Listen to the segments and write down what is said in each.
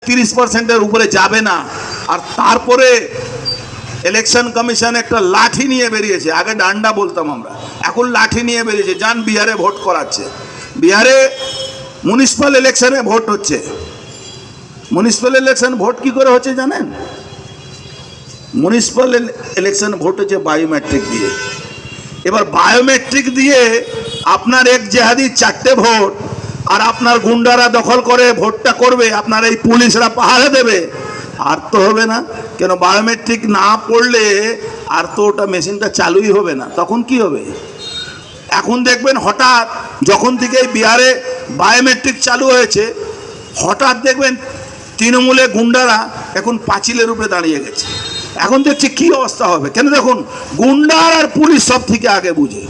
30%-এর উপরে যাবে না। আর তারপরে ইলেকশন কমিশন একটা লাঠি নিয়ে বেরিয়েছে, আগে ডান্ডা বলতাম আমরা, এখন লাঠি নিয়ে বেরিয়েছে। যান বিহারে ভোট করাচ্ছে, বিহারে মিউনিসিপ্যাল ইলেকশনে ভোট হচ্ছে। মিউনিসিপ্যাল ইলেকশন ভোট কি করে হচ্ছে জানেন? মিউনিসিপ্যাল ইলেকশন ভোট হচ্ছে বায়োমেট্রিক দিয়ে। এবার বায়োমেট্রিক দিয়ে আপনার এক জেহাদির 4টে ভোট, আর আপনার গুন্ডারা দখল করে ভোটটা করবে, আপনার এই পুলিশরা পাহারা দেবে, আর তো হবে না। কেন বায়োমেট্রিক না পড়লে আর তো ওটা মেশিনটা চালুই হবে না। তখন কি হবে? এখন দেখবেন হঠাৎ যখন থেকে বিহারে বায়োমেট্রিক চালু হয়েছে, হঠাৎ দেখবেন তৃণমূলে গুন্ডারা এখন পাঁচিলের উপরে দাঁড়িয়ে গেছে। এখন দেখছি কি অবস্থা হবে। কেন দেখুন, গুন্ডার আর পুলিশ সব থেকে আগে বুঝে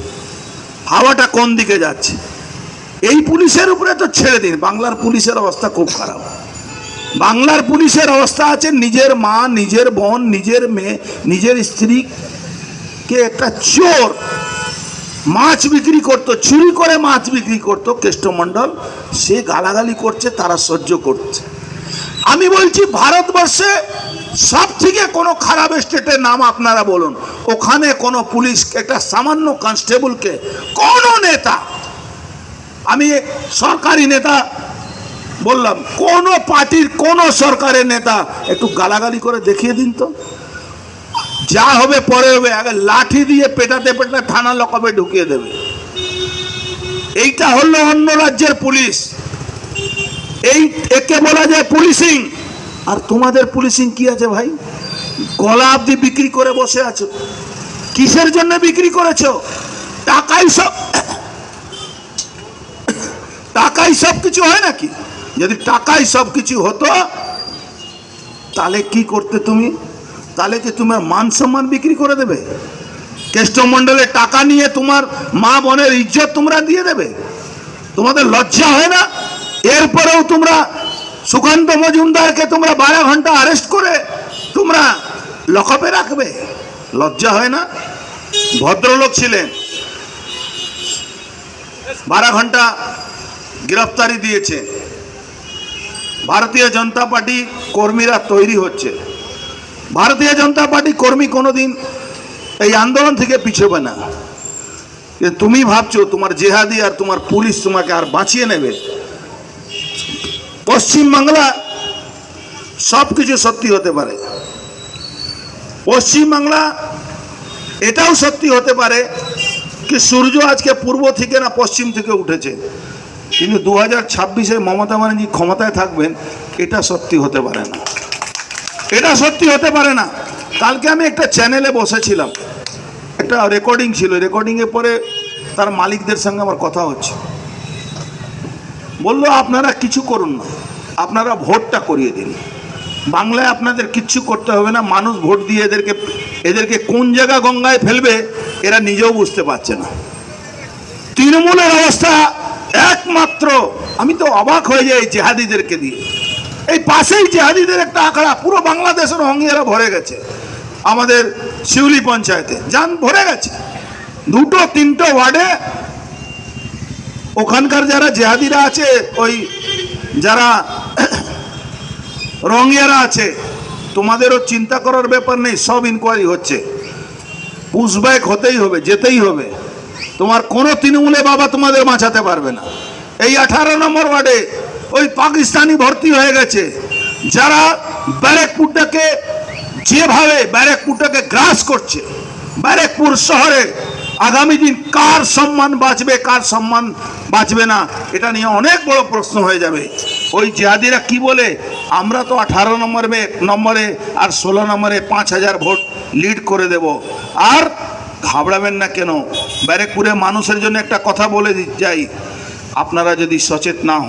হাওয়াটা কোন দিকে যাচ্ছে। এই পুলিশের উপরে তো ছেড়ে দিন, বাংলার পুলিশের অবস্থা খুব খারাপ। বাংলার পুলিশের অবস্থা আছে, নিজের মা, নিজের বোন, নিজের মেয়ে, নিজের স্ত্রীকে একটা চোর মাছ বিক্রি করতো, চুরি করে মাছ বিক্রি করতো কেষ্টমণ্ডল, সে গালাগালি করছে, তারা সহ্য করছে। আমি বলছি ভারতবর্ষে সব থেকে কোনো খারাপ স্টেটের নাম আপনারা বলুন, ওখানে কোনো পুলিশ একটা সামান্য কনস্টেবলকে কোনো নেতা, আমি সরকারি নেতা বললাম, কোনো পার্টির কোনো সরকারের নেতা একটু গালাগালি করে দেখিয়ে দিন তো। যা হবে পরে হবে, আগে লাঠি দিয়ে পেটাতে পেটাতে থানা লকআপে ঢুকিয়ে দেবে। এইটা হলো অন্য রাজ্যের পুলিশ, একে বলা যায় পুলিশিং। আর তোমাদের পুলিশিং কি আছে ভাই? গলা অবধি বিক্রি করে বসে আছো। কিসের জন্য বিক্রি করেছো? টাকাই সব কিছু হয় নাকি? যদি টাকাই সব কিছু হতো তাহলে কি করতে তুমি? তাহলে কি তোমার মান সম্মান বিক্রি করে দেবে? কেষ্টমণ্ডলের টাকা নিয়ে তোমার মা বোনের ইজ্জত তোমরা দিয়ে দেবে? তোমাদের লজ্জা হয় না? এরপরেও তোমরা সুকান্ত মজুমদারকে তোমরা 12 ঘন্টা আরেস্ট করে তোমরা লকআপে রাখবে? লজ্জা হয় না? ভদ্রলোক ছিলেন, 12 ঘন্টা গ্রেফতারি দিয়েছে। ভারতীয় জনতা পার্টি কর্মীরা তৈরি হচ্ছে। ভারতীয় জনতা পার্টি কর্মী কোনোদিন এই আন্দোলন থেকে পিছবে না। তুমি ভাবছো তোমার জেহাদি আর তোমার পুলিশ তোমাকে আর বাঁচিয়ে নেবে? পশ্চিমবাংলা সব কিছু সত্যি হতে পারে। পশ্চিমবাংলা এটাও সত্যি হতে পারে কি সূর্য আজকে পূর্ব থেকে না পশ্চিম থেকে উঠেছে, কিন্তু 2026-এ মমতা ব্যানার্জি ক্ষমতায় থাকবেন, এটা সত্যি হতে পারে না। এটা সত্যি হতে পারে না। কালকে আমি একটা চ্যানেলে বসেছিলাম, একটা রেকর্ডিং ছিল, রেকর্ডিংয়ের পরে তার মালিকদের সঙ্গে আমার কথা হচ্ছে। বললো আপনারা কিছু করুন না, আপনারা ভোটটা করিয়ে দিন। বাংলায় আপনাদের কিচ্ছু করতে হবে না, মানুষ ভোট দিয়ে এদেরকে কোন জায়গা গঙ্গায় ফেলবে এরা নিজেও বুঝতে পারছে না। তৃণমূলের অবস্থা একমাত্র, আমি তো অবাক হয়ে যাই জেহাদিদেরকে দিয়ে। এই পাশেই জেহাদিদের একটা আখড়া, পুরো বাংলাদেশের রোহিঙ্গারা ভরে গেছে আমাদের শিউলি পঞ্চায়েতে, যান ভরে গেছে 2-3 ওয়ার্ডে। ওখানকার যারা জেহাদিরা আছে, ওই যারা রোহিঙ্গারা আছে, তোমাদেরও চিন্তা করার ব্যাপার নেই, সব ইনকোয়ারি হচ্ছে। পুশব্যাক হতেই হবে, যেতেই হবে। তোমার কোনো তৃণমূলে বাবা তোমাদের বাঁচাতে পারবে না। এই 18 নম্বর ওয়ার্ডে ওই পাকিস্তানি ভর্তি হয়ে গেছে, যারা ব্যারাকপুরটাকে যেভাবে ব্যারাকপুরটাকে গ্রাস করছে। ব্যারাকপুর শহরে আগামী দিন কার সম্মান বাঁচবে, কার সম্মান বাঁচবে না, এটা নিয়ে অনেক বড় প্রশ্ন হয়ে যাবে। ওই জিহাদিরা কি বলে, আমরা তো 18 নম্বরে আর 16 নম্বরে 5000 ভোট লিড করে দেব। আর ঘাবড়াবেন না কেন, ব্যারাকপুরে মানুষের জন্য একটা কথা বলে যাই, আপনারা যদি সচেতন না হন